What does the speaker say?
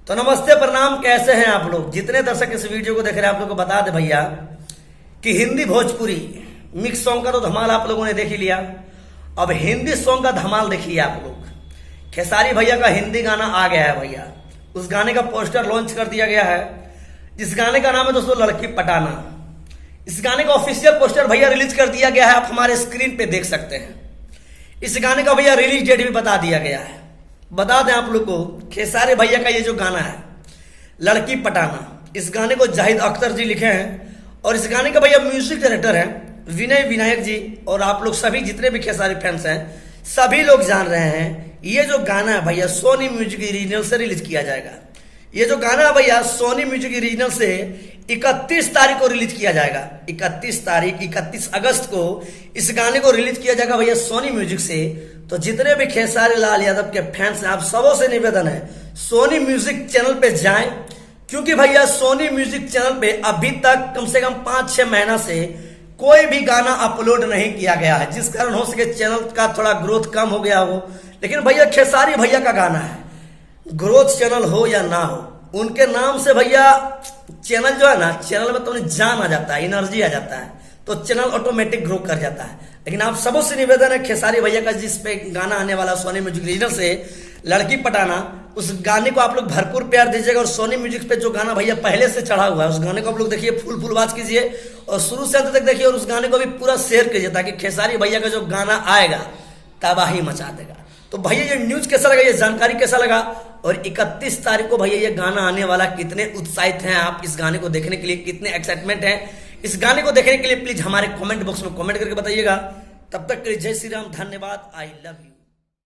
तो नमस्ते प्रणाम, कैसे हैं आप लोग। जितने दर्शक इस वीडियो को देख रहे हैं आप लोग को बता दे भैया कि हिंदी भोजपुरी मिक्स सॉन्ग का तो धमाल आप लोगों ने देख ही लिया। अब हिंदी सॉन्ग का धमाल देखिए आप लोग। खेसारी भैया का हिंदी गाना आ गया है भैया। उस गाने का पोस्टर लॉन्च कर दिया गया है, जिस गाने का नाम है दोस्तों लड़की पटाना। इस गाने का ऑफिशियल पोस्टर भैया रिलीज कर दिया गया है, आप हमारे स्क्रीन पे देख सकते हैं। इस गाने का भैया रिलीज डेट भी बता दिया गया है। बता दें आप लोग को, खेसारी भैया का ये जो गाना है लड़की पटाना, इस गाने को जाहिद अख्तर जी लिखे हैं और इस गाने का भैया म्यूजिक डायरेक्टर हैं विनय विनायक जी। और आप लोग सभी जितने भी खेसारी फैंस हैं सभी लोग जान रहे हैं ये जो गाना है भैया सोनी म्यूजिक ओरिजिनल से रिलीज किया जाएगा। ये जो गाना है भैया सोनी म्यूजिक ओरिजिनल से 31 तारीख को रिलीज किया जाएगा। 31 अगस्त को इस गाने को रिलीज किया जाएगा भैया सोनी म्यूजिक से। तो जितने भी खेसारी लाल यादव के फैंस हैं आप सबों से निवेदन है सोनी म्यूजिक चैनल पे जाएं, क्योंकि भैया सोनी म्यूजिक चैनल पे अभी तक कम से कम 5-6 महीना से कोई भी गाना अपलोड नहीं किया गया है, जिस कारण हो सके चैनल का थोड़ा ग्रोथ कम हो गया हो। लेकिन भैया खेसारी भैया का गाना है, ग्रोथ चैनल हो या ना हो, उनके नाम से भैया चैनल जो है ना, चैनल में तो जान आ जाता है, एनर्जी आ जाता है, तो चैनल ऑटोमेटिक ग्रो कर जाता है। लेकिन आप सबों से निवेदन है खेसारी भैया का जिस पे गाना आने वाला सोनी म्यूजिक ओरिजिनल से लड़की पटाना, उस गाने को आप लोग भरपूर प्यार दीजिएगा। और सोनी म्यूजिक पे जो गाना भैया पहले से चढ़ा हुआ है उस गाने को आप लोग देखिए, फुल वाच कीजिए और शुरू से अंत तक देखिए। और उस गाने को भी पूरा शेयर कीजिए ताकि खेसारी भैया का जो गाना आएगा तबाही मचा देगा। तो भैया ये न्यूज कैसा लगा, ये जानकारी कैसा लगा, और 31 तारीख को भैया ये गाना आने वाला, कितने उत्साहित हैं आप इस गाने को देखने के लिए, कितने एक्साइटमेंट हैं इस गाने को देखने के लिए, प्लीज हमारे कमेंट बॉक्स में कमेंट करके बताइएगा। तब तक के लिए जय श्री राम, धन्यवाद, आई लव यू।